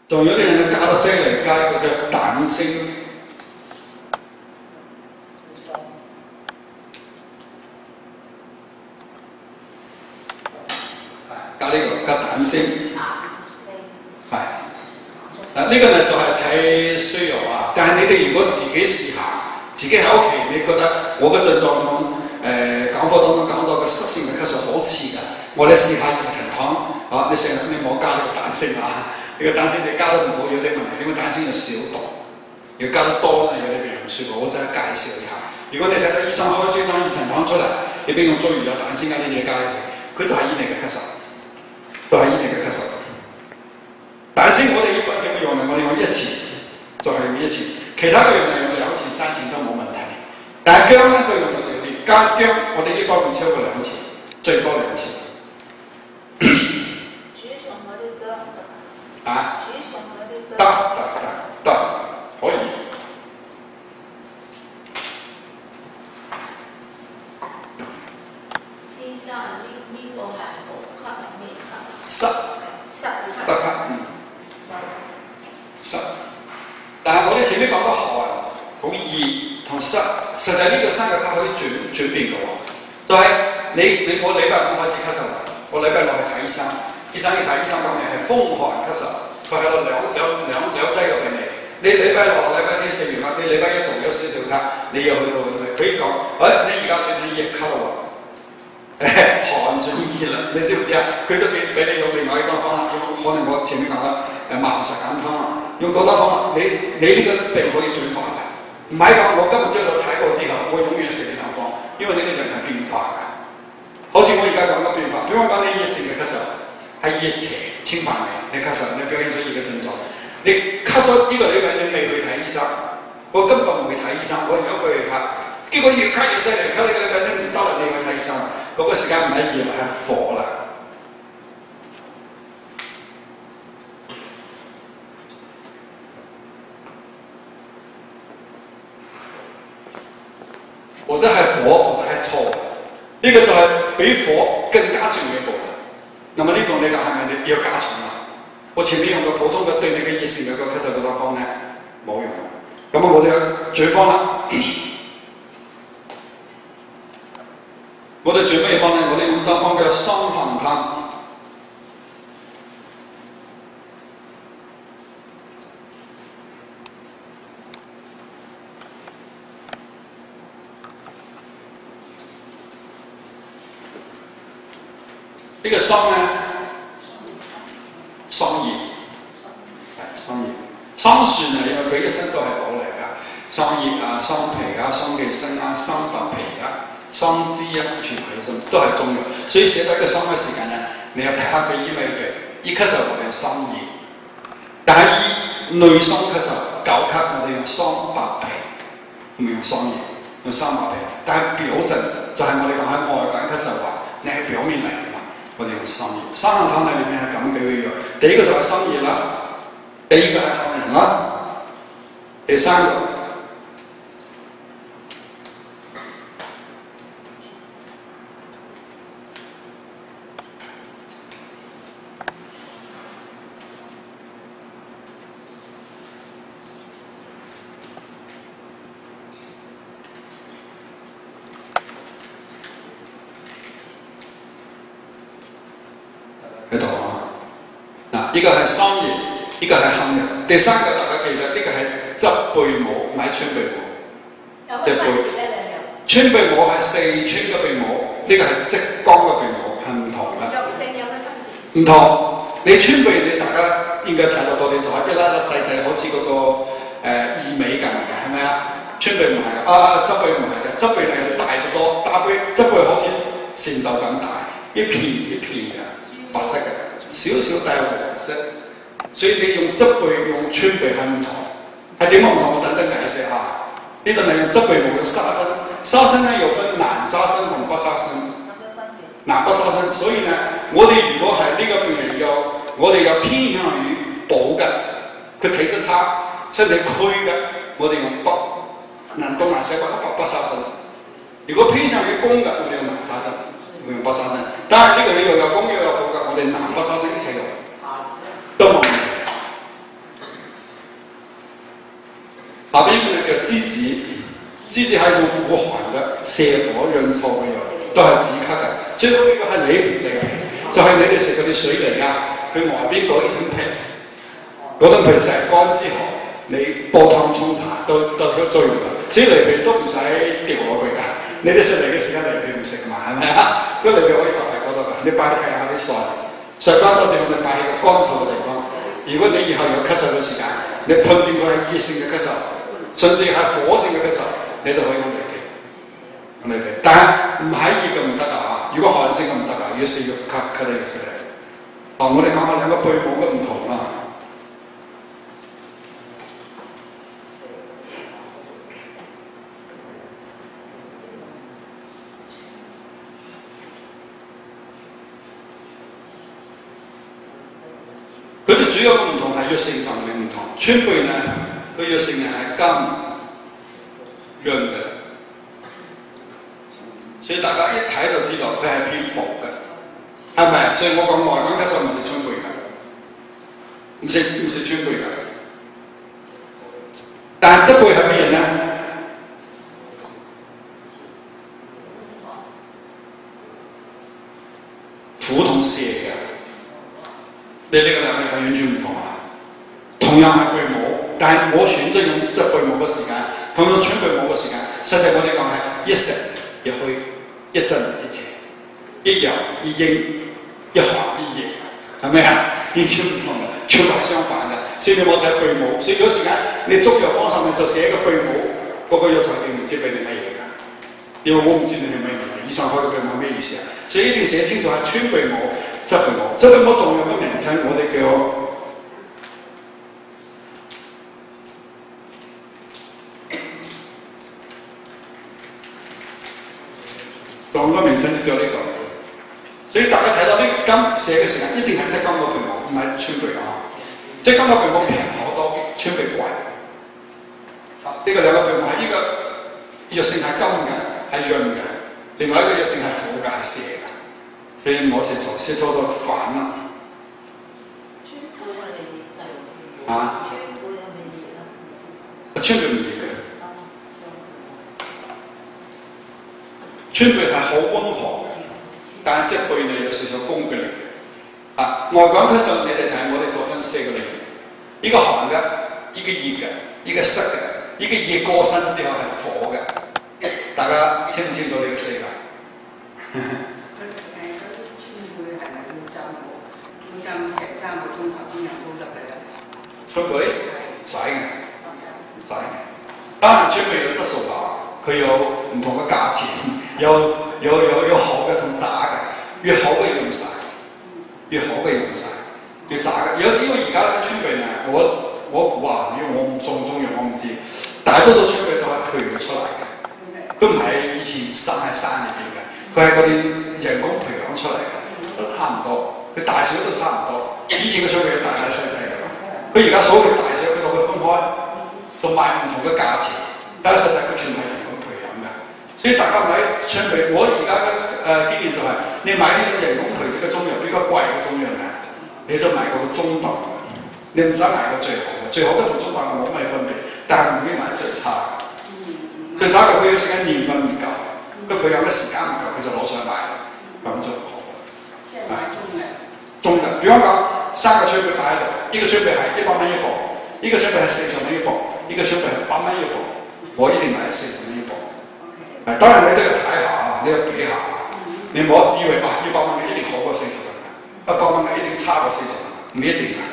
仲有啲人咧加得犀利，加嗰隻蛋星。加呢個加蛋星。係。呢個呢就係睇需要啊，但係你哋如果自己試下，自己喺屋企，你覺得我嘅症狀同講課當中講到嘅濕性嘅咳嗽好似㗎，我哋試下二陳湯啊，你成日你冇加呢個蛋星啊，呢個蛋星你加得唔好有啲問題，因為蛋星有少毒，要加得多咧有啲病人唔舒服，我真係介紹一下。如果你睇到醫生開張二陳湯出嚟，你俾我做完有蛋星加啲嘢加入去，佢就係醫你嘅咳嗽，都係醫你嘅咳嗽。蛋星我哋一般點樣用呢？我哋用一次，就係用一次，其他嘅用係用2次、3次都冇問題。但係薑咧都用得少啲，薑我哋一般唔超過2次，最多2次。取什麼的薑？啊？取什麼的薑？得，可以。醫生，呢個係好咳係咩咳？濕咳，濕。但係我哋前面講到寒、好熱同濕，實際呢個3個咳可以轉變嘅喎。就係我禮拜5開始咳嗽，我禮拜6去睇醫生，醫生要睇醫生講嘅係風寒咳嗽，佢喺度兩劑藥俾你。你禮拜6、禮拜天食完啦，你禮拜1仲有少少咳，你又去到佢講，你而家轉咗熱咳啦喎。寒轉熱啦，你知唔知啊？佢就俾你用另外一種方法，可能我前面講啦，茅實簡湯啊，用嗰種方法，你呢個病可以轉化嘅。唔係講我今日朝早睇過之後，我永遠食呢兩方，因為呢個人係變化嘅。好似我而家講嘅變化，比方講你熱性嘅咳嗽，係熱邪侵犯你咳嗽，你表現出熱嘅症狀。你咳咗呢個禮拜，你未去睇醫生，我根本唔會睇醫生，我有一個月咳，結果越咳越犀利，咳呢個禮拜你唔得啦，你去睇醫生。嗰個時間唔係熱係火啦。或者係火，或者係錯，呢個就係比火更加進一步啦。那麼呢種你就係咪你要加重啦？我前面用個普通嘅對你嘅熱性嘅咳嗽嗰種方咧冇用。咁我哋嘅轉方啦。我哋轉咩方呢？我哋用咗方叫桑藤湯。呢個桑呢，桑葉，係桑葉。桑樹呢，因為佢一身都係寶嚟㗎，桑葉啊、桑皮啊、桑寄生啊、桑白皮啊。桑枝啊，全係都係中藥，所以寫到一個桑嘅時間咧，你要睇下佢醫咩病。醫咳嗽我哋用桑葉，但係醫內傷咳嗽、久咳我哋用桑白皮，唔用桑葉，用桑白皮。但係表症就係我哋講喺外感咳嗽話，你係表面嚟嘅嘛，我哋用桑葉。三行湯裏面係咁幾個藥，第一個就係桑葉啦，第二個係杏仁啦，第三個。喺度啊！嗱，呢個係桑葉，呢個係杏仁。第三個大家記得，呢個係側貝母，唔係川貝母。即係貝。川貝母係四川嘅貝母，呢個係浙江嘅貝母，係唔同嘅。藥性有咩分別？唔同，你川貝你大家應該睇得多啲，就係一粒粒細細，好似嗰個薏米咁嘅，係咪啊？川貝唔係啊，側貝唔係嘅，側貝係大得多，大貝側貝好似蠶豆咁大，一片一片嘅。白色嘅，少少帶黃色，所以你用側貝用川貝係唔同，係點樣唔同？我等等解釋下。呢度係用側貝冇用沙參，沙參咧又分南沙參同北沙參，南北沙參。所以呢，我哋如果係呢個病人我哋有偏向於補嘅，佢體質差、身體虛嘅，我哋用南東南西北沙參。如果偏向於攻嘅，我哋用南沙參。用北沙參，但係呢個你又有攻又有補嘅，我哋南北沙參一齊用，都冇問題。下邊嗰啲叫梔子，梔子係用苦寒嘅，瀉火潤燥嘅藥，都係止咳嘅。最好呢個係梨皮，就係、是、你哋食嗰啲水梨啊，佢外邊嗰一層皮，嗰層皮成乾之後，你煲湯沖茶都有作用嘅。至於梨皮都唔使掉落去㗎，你哋食梨嘅時間梨皮唔食嘛，係咪啊？嗰梨皮可以擺喺嗰度㗎，你擺喺下啲曬乾多時我哋擺喺個乾燥嘅地方。如果你以後有咳嗽嘅時間，你判斷佢係熱性嘅咳嗽，甚至係火性嘅咳嗽，你就可以用梨皮。用梨皮，但係唔係熱嘅唔得㗎嚇。如果寒性嘅唔得㗎，要食藥咳你嘅食嚟。我哋講下兩個貝母嘅唔同啦。佢哋主要嘅唔同係藥性上嘅唔同。川貝呢，佢藥性係甘潤嘅，所以大家一睇就知道佢係偏薄嘅，係咪？所以我講外講咳嗽唔食川貝㗎，唔食川貝㗎。但係柘貝係乜嘢呢？苦同瀉嘅。你呢個兩個係完全唔同啊！同樣係貝母，但係我選擇用柘貝母嘅時間，同樣川貝母嘅時間，實際我哋講係一實一虛，一真一邪，一陽一陰，一寒一熱，係咪啊？完全唔同嘅，全係相反嘅。所以你冇睇貝母，所以有時間你中藥方上面就寫一個貝母，嗰個藥材定唔知俾你乜嘢㗎？因為我唔知你係乜嘢，以上海嘅貝母咩意思啊？所以一定寫清楚係川貝母。柘貝母，柘貝母仲有個名稱，我哋叫仲有個名稱叫呢個。所以大家睇到呢個金寫嘅時間，一定係即金個貝母，唔係川貝啊。即金個貝母平好多，川貝貴。呢個兩個貝母係呢個藥性係金嘅，係潤嘅；另外一個藥性係苦嘅，係瀉嘅。所以唔好食錯，食錯就煩啦。啊？川貝唔熱嘅，川貝係好溫和嘅，但係柘貝呢有少少攻擊力嘅。啊，外講咳嗽，你哋睇我哋做分四個類型，呢個寒嘅，呢個熱嘅，呢個濕嘅，呢個熱過身之後係火嘅。大家清唔清楚呢個世界？浸成3個鐘頭先入煲得嘅。川貝唔使嘅，唔使嘅。當然川貝有質素㗎，佢有唔同嘅價錢，有好嘅同渣嘅，越好嘅用晒，越好嘅用晒，越渣嘅。因為而家嘅川貝呢，我估啊，因為我唔中藥，我唔知。大多數川貝都係培養出嚟嘅，佢唔係以前生喺山入邊嘅，佢係嗰啲人工培養出嚟嘅，都差唔多。佢大小都差唔多，以前嘅川貝大大細細嘅，佢而家所謂大小佢都會分開，仲賣唔同嘅價錢，但係實際佢全係人工培養嘅，所以大家買川貝，我而家嘅經驗就係、是，你買呢種人工培植嘅中藥比較貴嘅中藥咧，你就買個中檔，你唔使買個最好嘅，最好嘅同中檔冇咩分別，但係唔會買最差嘅，最差嘅佢有時間年份唔夠，佢培養嘅時間唔夠，佢就攞上嚟啦，咁就唔好。中嘅，比方講3個川貝擺喺度，呢個川貝係100蚊一磅，呢個川貝係40蚊一磅，呢個川貝係8蚊一磅，我一定買40蚊一磅。當然你都要睇下啊，你要比下，你唔好以為100蚊嘅一定好過40蚊嘅，100蚊嘅一定差過40蚊，唔一定嘅。